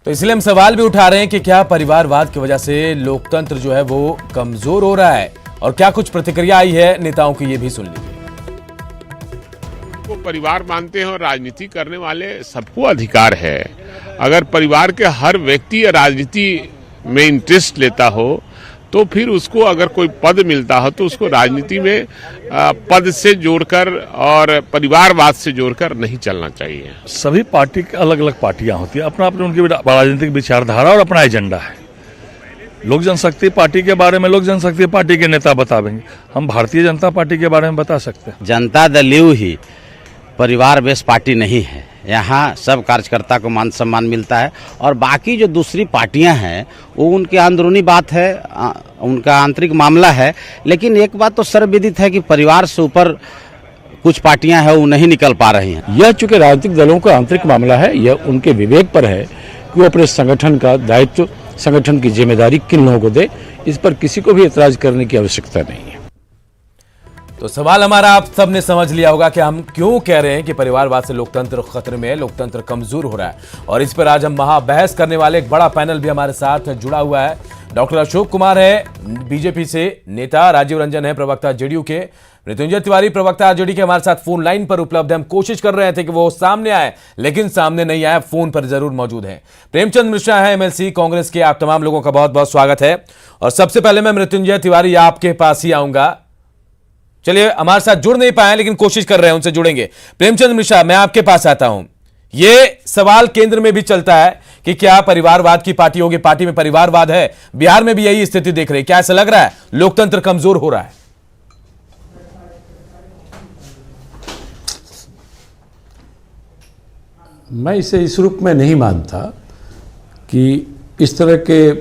तो इसलिए हम सवाल भी उठा रहे हैं कि क्या परिवारवाद की वजह से लोकतंत्र जो है वो कमजोर हो रहा है, और क्या कुछ प्रतिक्रिया आई है नेताओं की, ये भी सुन लीजिए। वो परिवार मानते हैं और राजनीति करने वाले सबको अधिकार है। अगर परिवार के हर व्यक्ति राजनीति में इंटरेस्ट लेता हो तो फिर उसको अगर कोई पद मिलता हो तो उसको राजनीति में पद से जोड़कर और परिवारवाद से जोड़कर नहीं चलना चाहिए। सभी पार्टी की अलग अलग पार्टियां होती है, अपना अपना उनकी राजनीतिक विचारधारा और अपना एजेंडा है। लोक जनशक्ति पार्टी के बारे में लोक जनशक्ति पार्टी के नेता बतावेंगे, हम भारतीय जनता पार्टी के बारे में बता सकते हैं। जनता दल ही परिवार बेस पार्टी नहीं है। यहाँ सब कार्यकर्ता को मान सम्मान मिलता है और बाकी जो दूसरी पार्टियां हैं वो उनके अंदरूनी बात है, उनका आंतरिक मामला है। लेकिन एक बात तो सर्वविदित है कि परिवार से ऊपर कुछ पार्टियां हैं वो नहीं निकल पा रही हैं। यह चूंकि राजनीतिक दलों का आंतरिक मामला है, यह उनके विवेक पर है कि वो अपने संगठन का दायित्व, संगठन की जिम्मेदारी किन लोगों को दे। इस पर किसी को भी एतराज करने की आवश्यकता नहीं है। तो सवाल हमारा आप सबने समझ लिया होगा कि हम क्यों कह रहे हैं कि परिवारवाद से लोकतंत्र खतरे में है, लोकतंत्र कमजोर हो रहा है। और इस पर आज हम महाबहस करने वाले एक बड़ा पैनल भी हमारे साथ जुड़ा हुआ है। डॉक्टर अशोक कुमार है बीजेपी से नेता, राजीव रंजन है प्रवक्ता जेडीयू के, मृत्युंजय तिवारी प्रवक्ता आरजेडी के हमारे साथ फोन लाइन पर उपलब्ध है। हम कोशिश कर रहे थे कि वो सामने आए, लेकिन सामने नहीं आए, फोन पर जरूर मौजूद हैं। प्रेमचंद मिश्रा है एमएलसी कांग्रेस के। आप तमाम लोगों का बहुत बहुत स्वागत है। और सबसे पहले मैं मृत्युंजय तिवारी आपके पास ही आऊंगा। चलिए, हमारे साथ जुड़ नहीं पाए लेकिन कोशिश कर रहे हैं, उनसे जुड़ेंगे। प्रेमचंद मिश्रा, मैं आपके पास आता हूं। ये सवाल केंद्र में भी चलता है कि क्या परिवारवाद की पार्टी होगी, पार्टी में परिवारवाद है। बिहार में भी यही स्थिति देख रहे हैं। क्या ऐसा लग रहा है लोकतंत्र कमजोर हो रहा है? मैं इसे इस रूप में नहीं मानता कि इस तरह के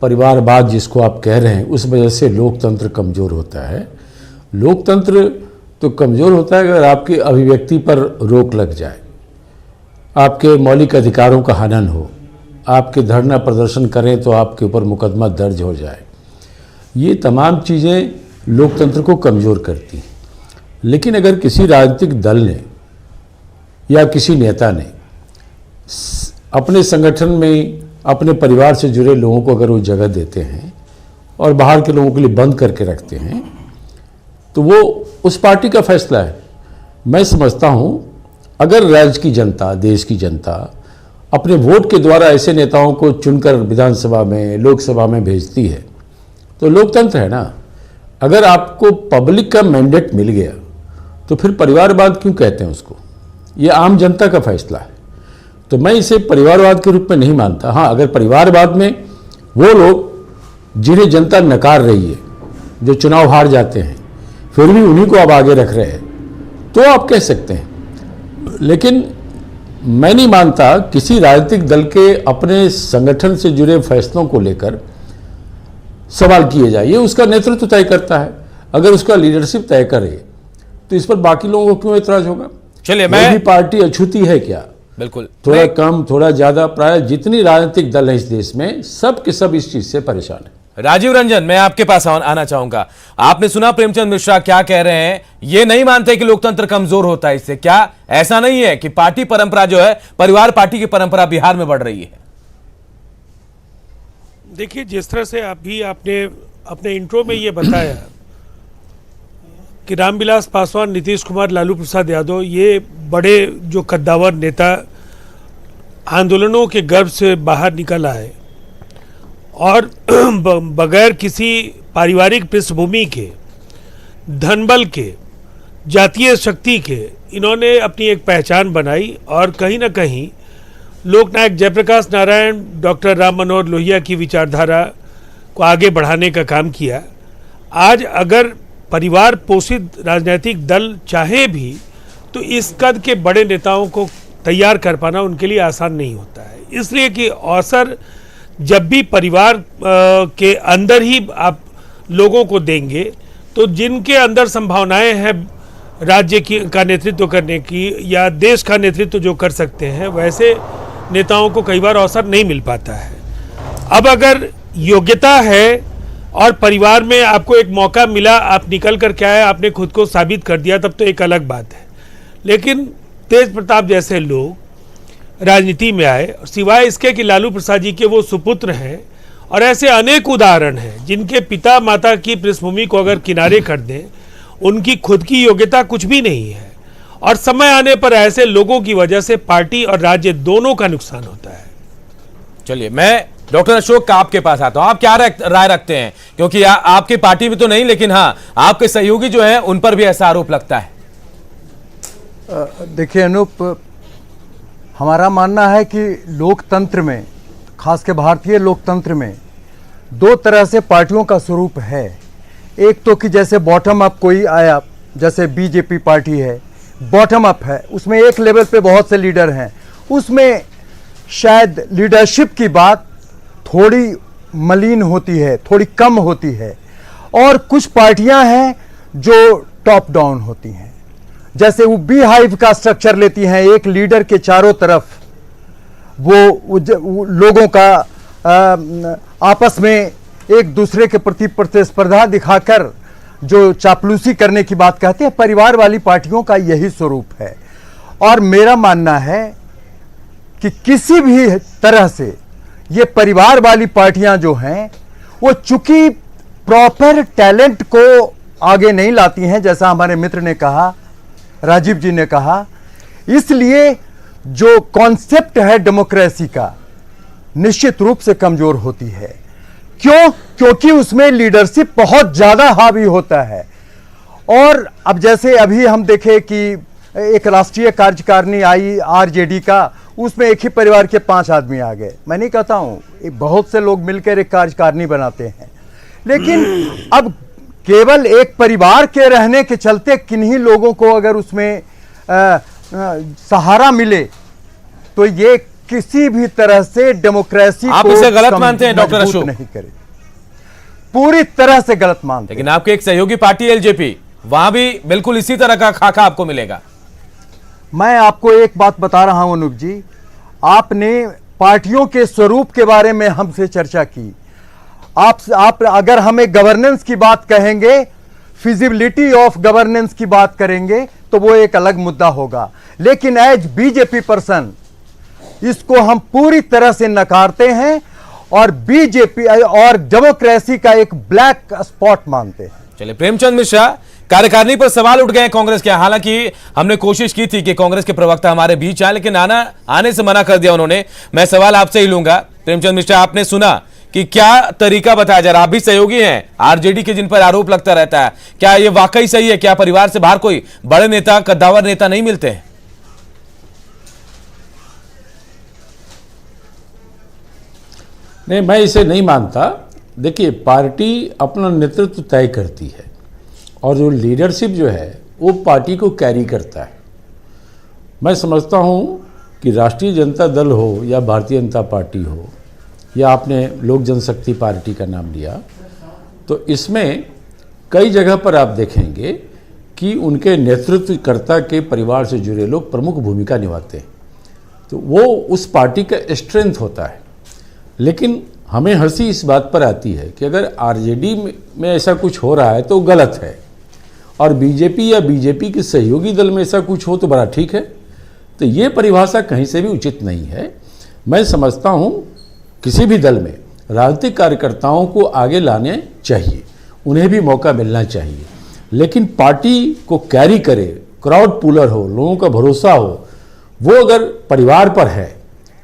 परिवारवाद जिसको आप कह रहे हैं उस वजह से लोकतंत्र कमजोर होता है। लोकतंत्र तो कमज़ोर होता है अगर आपकी अभिव्यक्ति पर रोक लग जाए, आपके मौलिक अधिकारों का हनन हो, आपके धरना प्रदर्शन करें तो आपके ऊपर मुकदमा दर्ज हो जाए। ये तमाम चीज़ें लोकतंत्र को कमज़ोर करती हैं। लेकिन अगर किसी राजनीतिक दल ने या किसी नेता ने अपने संगठन में अपने परिवार से जुड़े लोगों को अगर वो जगह देते हैं और बाहर के लोगों के लिए बंद करके रखते हैं तो वो उस पार्टी का फैसला है। मैं समझता हूँ अगर राज्य की जनता, देश की जनता अपने वोट के द्वारा ऐसे नेताओं को चुनकर विधानसभा में, लोकसभा में भेजती है तो लोकतंत्र है ना। अगर आपको पब्लिक का मैंडेट मिल गया तो फिर परिवारवाद क्यों कहते हैं उसको? ये आम जनता का फैसला है। तो मैं इसे परिवारवाद के रूप में नहीं मानता। हाँ, अगर परिवारवाद में वो लोग जिन्हें जनता नकार रही है, जो चुनाव हार जाते हैं, फिर भी उन्हीं को आप आगे रख रहे हैं, तो आप कह सकते हैं। लेकिन मैं नहीं मानता किसी राजनीतिक दल के अपने संगठन से जुड़े फैसलों को लेकर सवाल किए जाए। ये उसका नेतृत्व तय करता है। अगर उसका लीडरशिप तय करे तो इस पर बाकी लोगों को क्यों एतराज होगा? चलिए, मैं पार्टी अछूती है क्या? बिल्कुल, थोड़ा कम, थोड़ा ज्यादा, प्राय जितनी राजनीतिक दल है इस देश में, सब के सब इस चीज से परेशान है। राजीव रंजन, मैं आपके पास आना चाहूंगा। आपने सुना प्रेमचंद मिश्रा क्या कह रहे हैं। ये नहीं मानते कि लोकतंत्र कमजोर होता है इससे। क्या ऐसा नहीं है कि पार्टी परंपरा जो है, परिवार पार्टी की परंपरा बिहार में बढ़ रही है? देखिए, जिस तरह से आपने अपने इंट्रो में ये बताया कि रामविलास पासवान, नीतीश कुमार, लालू प्रसाद यादव, ये बड़े जो कद्दावर नेता आंदोलनों के गर्भ से बाहर निकल आए और बगैर किसी पारिवारिक पृष्ठभूमि के, धनबल के, जातीय शक्ति के इन्होंने अपनी एक पहचान बनाई और कहीं ना कहीं लोकनायक जयप्रकाश नारायण, डॉक्टर राम मनोहर लोहिया की विचारधारा को आगे बढ़ाने का काम किया। आज अगर परिवार पोषित राजनीतिक दल चाहे भी तो इस कद के बड़े नेताओं को तैयार कर पाना उनके लिए आसान नहीं होता है। इसलिए कि अवसर जब भी परिवार के अंदर ही आप लोगों को देंगे तो जिनके अंदर संभावनाएं हैं राज्य का नेतृत्व करने की या देश का नेतृत्व जो कर सकते हैं, वैसे नेताओं को कई बार अवसर नहीं मिल पाता है। अब अगर योग्यता है और परिवार में आपको एक मौका मिला, आप निकल कर क्या है, आपने खुद को साबित कर दिया, तब तो एक अलग बात है। लेकिन तेज प्रताप जैसे लोग राजनीति में आए, सिवाय इसके कि लालू प्रसाद जी के वो सुपुत्र हैं, और ऐसे अनेक उदाहरण हैं जिनके पिता माता की पृष्ठभूमि को अगर किनारे कर दें, उनकी खुद की योग्यता कुछ भी नहीं है, और समय आने पर ऐसे लोगों की वजह से पार्टी और राज्य दोनों का नुकसान होता है। चलिए, मैं डॉक्टर अशोक का आपके पास आता हूं। आप क्या राय रखते हैं, क्योंकि आपकी पार्टी में तो नहीं, लेकिन हाँ आपके सहयोगी जो हैं उन पर भी ऐसा आरोप लगता है। देखिए अनूप, हमारा मानना है कि लोकतंत्र में, खास के भारतीय लोकतंत्र में, दो तरह से पार्टियों का स्वरूप है। एक तो कि जैसे बॉटम अप कोई आया, जैसे बीजेपी पार्टी है, बॉटम अप है, उसमें एक लेवल पे बहुत से लीडर हैं, उसमें शायद लीडरशिप की बात थोड़ी मलिन होती है, थोड़ी कम होती है। और कुछ पार्टियां हैं जो टॉप डाउन होती हैं, जैसे वो बी हाइव का स्ट्रक्चर लेती हैं, एक लीडर के चारों तरफ वो लोगों का आपस में एक दूसरे के प्रति प्रतिस्पर्धा दिखाकर जो चापलूसी करने की बात कहते हैं। परिवार वाली पार्टियों का यही स्वरूप है। और मेरा मानना है कि किसी भी तरह से ये परिवार वाली पार्टियां जो हैं, वो चूंकि प्रॉपर टैलेंट को आगे नहीं लाती हैं, जैसा हमारे मित्र ने कहा, राजीव जी ने कहा, इसलिए जो कॉन्सेप्ट है डेमोक्रेसी का निश्चित रूप से कमजोर होती है। क्यों? क्योंकि उसमें लीडरशिप बहुत ज्यादा हावी होता है। और अब जैसे अभी हम देखें कि एक राष्ट्रीय कार्यकारिणी आई आरजेडी का, उसमें एक ही परिवार के 5 आदमी आ गए। मैं नहीं कहता हूं, बहुत से लोग मिलकर एक कार्यकारिणी बनाते हैं, लेकिन अब केवल एक परिवार के रहने के चलते किन्हीं लोगों को अगर उसमें सहारा मिले, तो ये किसी भी तरह से डेमोक्रेसी आप इसे गलत मानते हैं डॉक्टर अशोक? नहीं करे, पूरी तरह से गलत मानते हैं। लेकिन आपके एक सहयोगी पार्टी एलजेपी, वहां भी बिल्कुल इसी तरह का खाका आपको मिलेगा। मैं आपको एक बात बता रहा हूं अनूप जी, आपने पार्टियों के स्वरूप के बारे में हमसे चर्चा की। आप अगर हमें गवर्नेंस की बात कहेंगे, फिजिबिलिटी ऑफ गवर्नेंस की बात करेंगे, तो वो एक अलग मुद्दा होगा। लेकिन एज बीजेपी पर्सन इसको हम पूरी तरह से नकारते हैं और बीजेपी और डेमोक्रेसी का एक ब्लैक स्पॉट मानते हैं। चलिए, प्रेमचंद मिश्रा, कार्यकारिणी पर सवाल उठ गए कांग्रेस के। हालांकि हमने कोशिश की थी कि कांग्रेस के प्रवक्ता हमारे बीच आए, लेकिन आने से मना कर दिया उन्होंने। मैं सवाल आपसे ही लूंगा। प्रेमचंद मिश्रा, आपने सुना कि क्या तरीका बताया जा रहा है? आप भी सहयोगी हैं आरजेडी के, जिन पर आरोप लगता रहता है, क्या ये वाकई सही है? क्या परिवार से बाहर कोई बड़े नेता, कद्दावर नेता नहीं मिलते हैं? नहीं, मैं इसे नहीं मानता। देखिए, पार्टी अपना नेतृत्व तय करती है और जो लीडरशिप जो है वो पार्टी को कैरी करता है। मैं समझता हूँ कि राष्ट्रीय जनता दल हो या भारतीय जनता पार्टी हो, या आपने लोक जनशक्ति पार्टी का नाम लिया, तो इसमें कई जगह पर आप देखेंगे कि उनके नेतृत्वकर्ता के परिवार से जुड़े लोग प्रमुख भूमिका निभाते हैं, तो वो उस पार्टी का स्ट्रेंथ होता है। लेकिन हमें हंसी इस बात पर आती है कि अगर आरजेडी में ऐसा कुछ हो रहा है तो गलत है, और बीजेपी या बीजेपी के सहयोगी दल में ऐसा कुछ हो तो बड़ा ठीक है। तो ये परिभाषा कहीं से भी उचित नहीं है। मैं समझता हूँ किसी भी दल में राजनीतिक कार्यकर्ताओं को आगे लाने चाहिए, उन्हें भी मौका मिलना चाहिए, लेकिन पार्टी को कैरी करे, क्राउड पुलर हो, लोगों का भरोसा हो, वो अगर परिवार पर है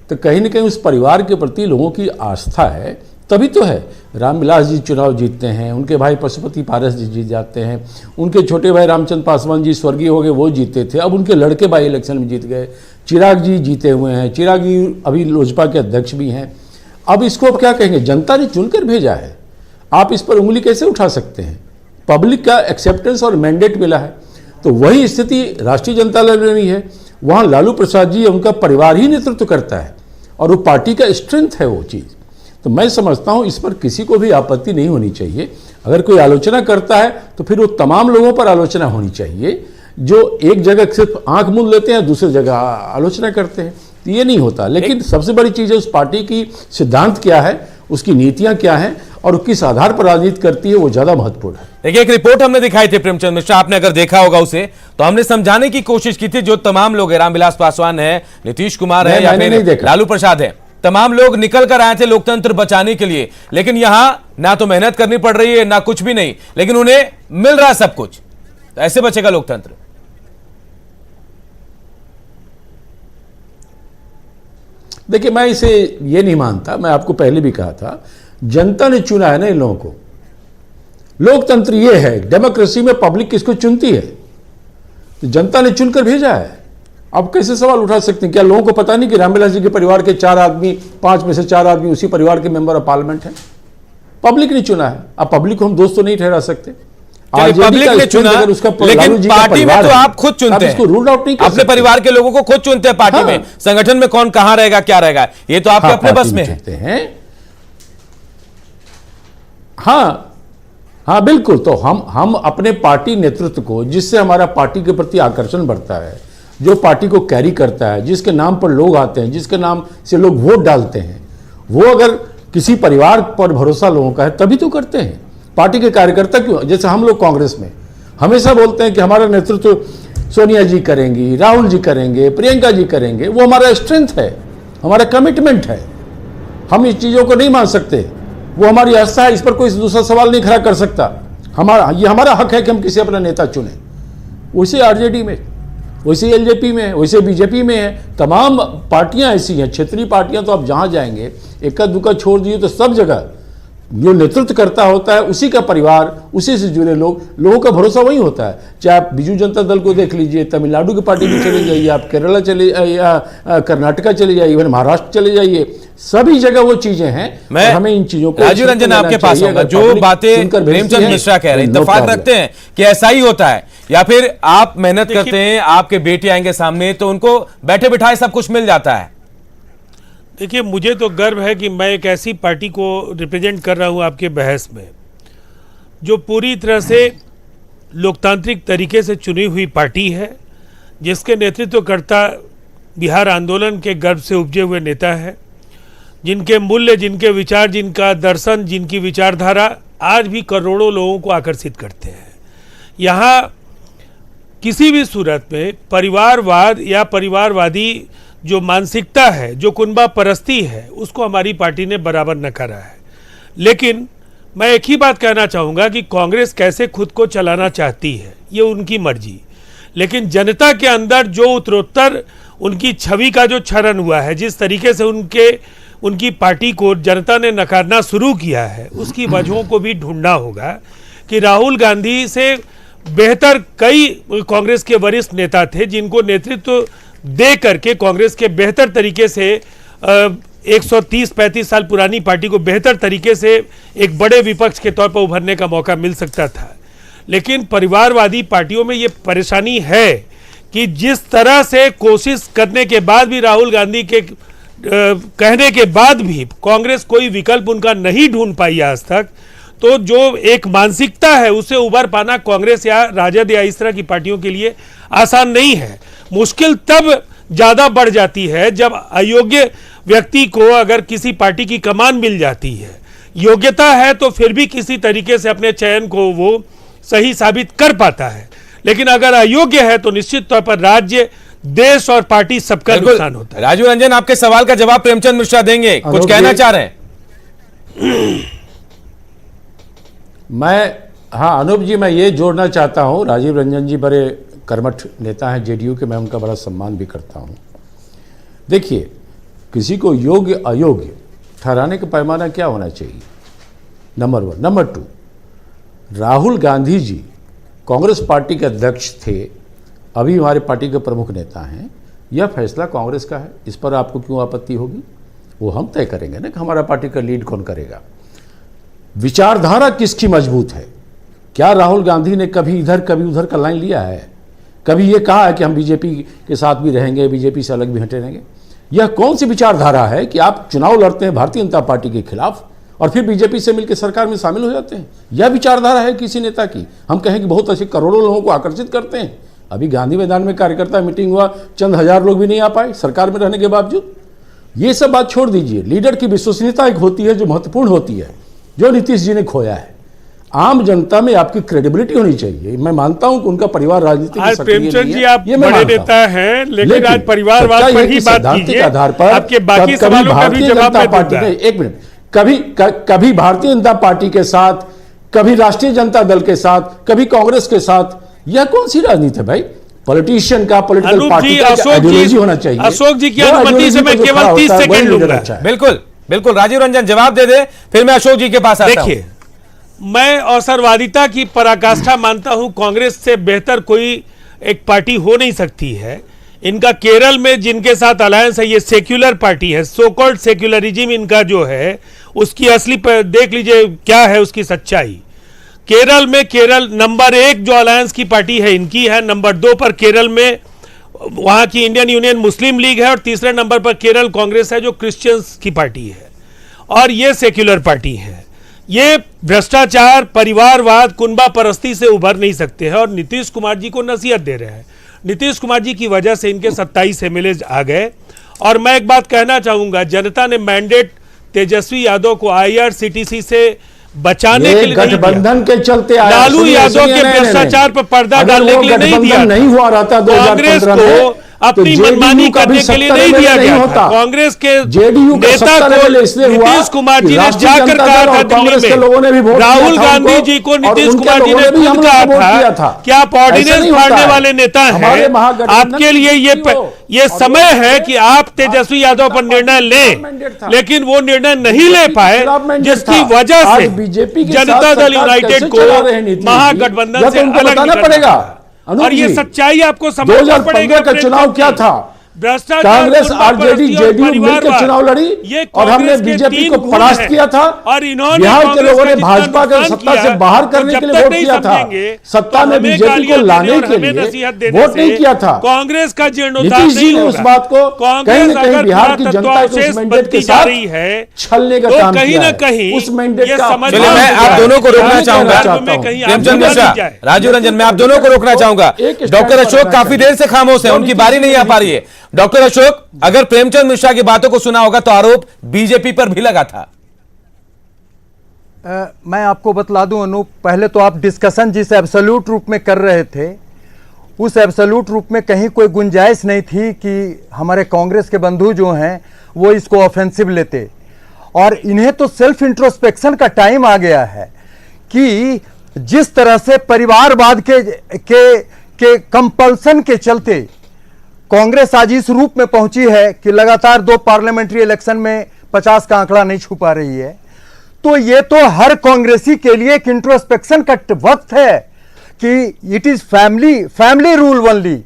तो कहीं ना कहीं उस परिवार के प्रति लोगों की आस्था है, तभी तो है। रामविलास जी चुनाव जीतते हैं, उनके भाई पशुपति पारस जी जीत जाते हैं, उनके छोटे भाई रामचंद्र पासवान जी स्वर्गीय हो गए, वो जीते थे, अब उनके लड़के बाई इलेक्शन में जीत गए। चिराग जी जीते हुए हैं, चिराग जी अभी लोजपा के अध्यक्ष भी हैं। अब इसको अब क्या कहेंगे? जनता ने चुनकर भेजा है, आप इस पर उंगली कैसे उठा सकते हैं? पब्लिक का एक्सेप्टेंस और मैंडेट मिला है। तो वही स्थिति राष्ट्रीय जनता दल में भी है। वहाँ लालू प्रसाद जी, उनका परिवार ही नेतृत्व करता है और वो पार्टी का स्ट्रेंथ है वो चीज़। तो मैं समझता हूँ इस पर किसी को भी आपत्ति नहीं होनी चाहिए। अगर कोई आलोचना करता है तो फिर वो तमाम लोगों पर आलोचना होनी चाहिए, जो एक जगह सिर्फ आंख मूंद लेते हैं, दूसरी जगह आलोचना करते हैं। तो ये नहीं होता। लेकिन सबसे बड़ी चीज़ है उस पार्टी की सिद्धांत क्या है, उसकी नीतियाँ क्या हैं, और किस आधार पर राजनीति करती है वो ज्यादा महत्वपूर्ण है। देखिए, एक रिपोर्ट हमने दिखाई थी प्रेमचंद मिश्रा, आपने अगर देखा होगा उसे, तो हमने समझाने की कोशिश की थी जो तमाम लोग हैं, रामविलास पासवान है, नीतीश कुमार है या फिर लालू प्रसाद है, तमाम लोग निकल कर आए थे लोकतंत्र बचाने के लिए, लेकिन यहां ना तो मेहनत करनी पड़ रही है ना कुछ भी नहीं, लेकिन उन्हें मिल रहा है सब कुछ। तो ऐसे बचेगा लोकतंत्र? देखिए, मैं इसे ये नहीं मानता, मैं आपको पहले भी कहा था, जनता ने चुना है ना इन लोगों को। लोकतंत्र ये है, डेमोक्रेसी में पब्लिक किसको चुनती है, तो जनता ने चुनकर भेजा है। आप कैसे सवाल उठा सकते हैं? क्या लोगों को पता नहीं कि रामविलास जी के परिवार के 4 आदमी, 5 में से 4 आदमी उसी परिवार के मेंबर ऑफ पार्लियामेंट हैं? पब्लिक ने चुना है। अब पब्लिक को हम दोस्त तो नहीं ठहरा सकते। पब्लिक ने चुना, लेकिन पार्टी में तो आप खुद चुनते हैं, रूल आउट नहीं कर अपने परिवार के लोगों को खुद चुनते हैं पार्टी में, संगठन में कौन कहां रहेगा क्या रहेगा ये तो आपके अपने बस में है। हाँ बिल्कुल। तो हम अपने पार्टी नेतृत्व को, जिससे हमारा पार्टी के प्रति आकर्षण बढ़ता है, जो पार्टी को कैरी करता है, जिसके नाम पर लोग आते हैं, जिसके नाम से लोग वोट डालते हैं, वो अगर किसी परिवार पर भरोसा लोगों का है तभी तो करते हैं। पार्टी के कार्यकर्ता क्यों, जैसे हम लोग कांग्रेस में हमेशा बोलते हैं कि हमारा नेतृत्व सोनिया जी करेंगी, राहुल जी करेंगे, प्रियंका जी करेंगे, वो हमारा स्ट्रेंथ है, हमारा कमिटमेंट है। हम इस चीज़ों को नहीं मान सकते, वो हमारी आस्था है, इस पर कोई दूसरा सवाल नहीं खड़ा कर सकता। ये हमारा हक है कि हम किसी अपना नेता चुने। वैसे आरजेडी में, वैसे एलजेपी में, वैसे बीजेपी में है, तमाम पार्टियां ऐसी हैं, क्षेत्रीय पार्टियां। तो आप जहां जाएंगे, इक्का दुक्का छोड़ दिए तो सब जगह जो नेतृत्व करता होता है उसी का परिवार, उसी से जुड़े लोगों का भरोसा वही होता है। चाहे आप बीजू जनता दल को देख लीजिए, तमिलनाडु की पार्टी में चले जाइए, आप केरला चले या कर्नाटका चले जाइए, इवन महाराष्ट्र चले जाइए, सभी जगह वो चीजें हैं। मैं हमें इन चीजों को, राजीव रंजन आपके पास आऊंगा। जो बातें प्रेमचंद मिश्रा कह रहे हैं, इत्तेफाक रखते हैं कि ऐसा ही होता है, या फिर आप मेहनत करते हैं, आपके बेटे आएंगे सामने तो उनको बैठे बिठाए सब कुछ मिल जाता है? देखिए, मुझे तो गर्व है कि मैं एक ऐसी पार्टी को रिप्रेजेंट कर रहा हूं आपके बहस में, जो पूरी तरह से लोकतांत्रिक तरीके से चुनी हुई पार्टी है, जिसके नेतृत्वकर्ता बिहार आंदोलन के गर्भ से उपजे हुए नेता है, जिनके मूल्य, जिनके विचार, जिनका दर्शन, जिनकी विचारधारा आज भी करोड़ों लोगों को आकर्षित करते हैं। यहाँ किसी भी सूरत में परिवारवाद या परिवारवादी जो मानसिकता है, जो कुनबा परस्ती है, उसको हमारी पार्टी ने बराबर नकारा है। लेकिन मैं एक ही बात कहना चाहूँगा कि कांग्रेस कैसे खुद को चलाना चाहती है ये उनकी मर्जी, लेकिन जनता के अंदर जो उत्तरोत्तर उनकी छवि का जो क्षरण हुआ है, जिस तरीके से उनकी पार्टी को जनता ने नकारना शुरू किया है, उसकी वजहों को भी ढूंढना होगा। कि राहुल गांधी से बेहतर कई कांग्रेस के वरिष्ठ नेता थे, जिनको नेतृत्व दे करके कांग्रेस के बेहतर तरीके से 130-35 साल पुरानी पार्टी को बेहतर तरीके से एक बड़े विपक्ष के तौर पर उभरने का मौका मिल सकता था। लेकिन परिवारवादी पार्टियों में ये परेशानी है कि जिस तरह से कोशिश करने के बाद भी, राहुल गांधी के कहने के बाद भी कांग्रेस कोई विकल्प उनका नहीं ढूंढ पाई आज तक, तो जो एक मानसिकता है उससे उबर पाना कांग्रेस या राजद या इस तरह की पार्टियों के लिए आसान नहीं है। मुश्किल तब ज़्यादा बढ़ जाती है जब अयोग्य व्यक्ति को अगर किसी पार्टी की कमान मिल जाती है। योग्यता है तो फिर भी किसी तरीके से अपने चयन को वो सही साबित कर पाता है, लेकिन अगर अयोग्य है तो निश्चित तौर पर राज्य, देश और पार्टी सबका नुकसान होता है। राजीव रंजन, आपके सवाल का जवाब प्रेमचंद मिश्रा देंगे, कुछ कहना चाह रहे हैं? हाँ अनूप जी, मैं ये जोड़ना चाहता हूँ, राजीव रंजन जी बड़े कर्मठ नेता हैं जेडीयू के, मैं उनका बड़ा सम्मान भी करता हूँ। देखिए, किसी को योग्य अयोग्य ठहराने का पैमाना क्या होना चाहिए, number 1। Number 2, Rahul Gandhi ji Congress party के अध्यक्ष थे, अभी हमारी पार्टी के प्रमुख नेता हैं। यह फैसला कांग्रेस का है, इस पर आपको क्यों आपत्ति होगी? वो हम तय करेंगे ना कि हमारा पार्टी का लीड कौन करेगा। विचारधारा किसकी मजबूत है? क्या राहुल गांधी ने कभी इधर कभी उधर का लाइन लिया है? कभी ये कहा है कि हम बीजेपी के साथ भी रहेंगे, बीजेपी से अलग भी हटे रहेंगे? यह कौन सी विचारधारा है कि आप चुनाव लड़ते हैं भारतीय जनता पार्टी के खिलाफ और फिर बीजेपी से मिलकर सरकार में शामिल हो जाते हैं? यह विचारधारा है किसी नेता की? हम कहें कि बहुत अच्छे करोड़ों लोगों को आकर्षित करते हैं। अभी गांधी मैदान में कार्यकर्ता मीटिंग हुआ, चंद हजार लोग भी नहीं आ पाए सरकार में रहने के बावजूद। ये सब बात छोड़ दीजिए। लीडर की विश्वसनीयता एक होती है जो महत्वपूर्ण होती है। जो नीतीश जी ने खोया है। आम जनता में आपकी क्रेडिबिलिटी होनी चाहिए। मैं मानता हूं कि उनका परिवार राजनीति में आज सक्रिय नहीं प्रेमचंद है, जी आप ये मैं बड़े मानता हूं। नेता हैं, लेकिन आज परिवारवाद सच्चाई पर है ही कि बात सैद्धांतिक कीजिए। आधार पर आपके बाकी सवालों का भी जवाब मैं दूंगा। एक मिनट, कभी भारतीय जनता पार्टी के साथ, कभी राष्ट्रीय जनता दल के साथ, कभी कांग्रेस के साथ, यह कौन सी राजनीति है भाई? पॉलिटिशियन का, पॉलिटिकल अनूप पार्टी जी, का आइडियोलॉजी होना चाहिए। अशोक जी की जो अनुमति से ideology मैं पर जो केवल खड़ा 30 होता है, सेकंड वही लीडर लूंगा। अच्छा है। बिल्कुल बिल्कुल, राजीव रंजन जवाब दे दे, फिर मैं अशोक जी के पास आता हूं। देखिए, मैं अवसरवादिता की पराकाष्ठा मानता हूं। कांग्रेस से बेहतर कोई एक पार्टी हो नहीं सकती है। इनका केरल में जिनके साथ अलायंस है, ये सेक्युलर पार्टी है, सो कॉल्ड सेक्युलरिज्म इनका जो है, उसकी असली देख लीजिए क्या है उसकी सच्चाई। केरल में केरल नंबर 1 जो अलायंस की पार्टी है इनकी है, नंबर 2 पर केरल में वहां की इंडियन यूनियन मुस्लिम लीग है, और तीसरे नंबर पर केरल कांग्रेस है जो क्रिश्चियंस की पार्टी है, और ये सेक्युलर पार्टी है। ये भ्रष्टाचार, परिवारवाद, कुनबा परस्ती से उभर नहीं सकते हैं, और नीतीश कुमार जी को नसीहत दे रहे हैं। नीतीश कुमार जी की वजह से इनके 27 एमएलए आ गए। और मैं एक बात कहना चाहूंगा, जनता ने मैंडेट तेजस्वी यादव को आईआरसीटीसी से बचाने के लिए नहीं गठबंधन दिया। के चलते आया। लालू यादव के भ्रष्टाचार पर पर्दा डालने के लिए नहीं दिया। नहीं हुआ रहता कांग्रेस 2015 में, को अपनी मनमानी करने के लिए नहीं दिया गया था। कांग्रेस के नेता को नीतीश कुमार जी ने जाकर कहा था दिल्ली में, राहुल गांधी जी को नीतीश कुमार जी ने खुद कहा था कि आप ऑर्डिनेंस फाड़ने वाले नेता हैं, आपके लिए ये समय है कि आप तेजस्वी यादव पर निर्णय लें। लेकिन वो निर्णय नहीं ले पाए, जिसकी वजह से जनता दल यूनाइटेड को महागठबंधन से अलग निकलना पड़ेगा। और ये सच्चाई आपको समझना पड़ेगा। 2015 का चुनाव क्या था? कांग्रेस, आरजेडी, जेडीयू मिलकर चुनाव लड़ी और हमने बीजेपी को परास्त किया था। और इन्होंने बिहार के लोगों ने भाजपा को सत्ता से बाहर करने के लिए वोट किया था। सत्ता में बीजेपी को लाने के लिए वोट नहीं किया था। कांग्रेस का जीर्णोद्धार नीतीश जी ने उस बात को कहीं न कहीं बिहार की जनता को उस मैंडेट के साथ छलने का काम किया है। उस मैंडेट का मैं आप दोनों को रोकना चाहूंगा, प्रेमचंद मिश्रा, राजीव रंजन, मैं आप दोनों को रोकना चाहूंगा। डॉक्टर अशोक काफी देर से खामोश है, उनकी बारी नहीं आ पा रही है। डॉक्टर अशोक, अगर प्रेमचंद मिश्रा की बातों को सुना होगा तो आरोप बीजेपी पर भी लगा था। मैं आपको बतला दूं अनूप, पहले तो आप डिस्कशन जिस एब्सोल्यूट रूप में कर रहे थे, उस एब्सोल्यूट रूप में कहीं कोई गुंजाइश नहीं थी कि हमारे कांग्रेस के बंधु जो हैं वो इसको ऑफेंसिव लेते। और इन्हें तो सेल्फ इंट्रोस्पेक्शन का टाइम आ गया है कि जिस तरह से परिवारवाद के कंपल्सन के चलते कांग्रेस आज इस रूप में पहुंची है कि लगातार 2 पार्लियामेंट्री इलेक्शन में 50 का आंकड़ा नहीं छू पा रही है। तो ये तो हर कांग्रेसी के लिए एक इंट्रोस्पेक्शन का वक्त है कि it is family rule only,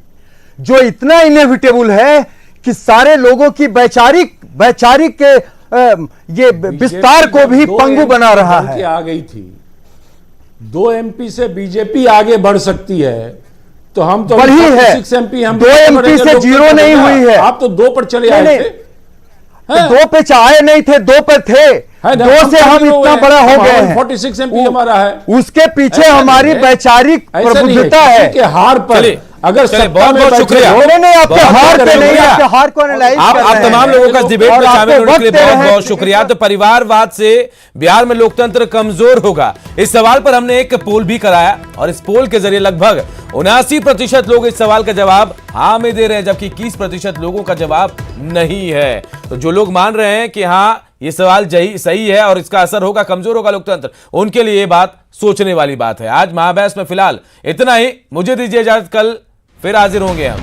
जो इतना इनएविटेबल है कि सारे लोगों की वैचारिक ये विस्तार को भी पंगु बना रहा है। आ गई थी 2 एमपी से बीजेपी आगे बढ़ सकती है, तो हम तो बढ़ी है। 6 एमपी हम 2 एमपी से 0 नहीं हुई है। आप तो 2 पर चले आए थे। 2 पे आए नहीं थे, 2 पर थे। 2 से हम इतना बड़ा हो गए हैं। 46 एमपी हमारा है। उसके पीछे हमारी वैचारिक प्रबुद्धता है कि हार पर अगर बहुत बहुत शुक्रिया। आपके हार पे नहीं, आपके हार को एनालाइज आप तमाम लोगों का डिबेट में शामिल होने के लिए बहुत बहुत शुक्रिया। तो परिवारवाद से बिहार में लोकतंत्र कमजोर होगा, इस सवाल पर हमने एक पोल भी कराया और इस पोल के जरिए लगभग 79% लोग इस सवाल का जवाब हाँ में दे रहे हैं, जबकि 21% लोगों का जवाब नहीं है। तो जो लोग मान रहे हैं कि हाँ ये सवाल सही है और इसका असर होगा, कमजोर होगा लोकतंत्र, उनके लिए ये बात सोचने वाली बात है। आज महाबहस में फिलहाल इतना ही, मुझे दीजिए इजाजत, कल फिर हाजिर होंगे हम।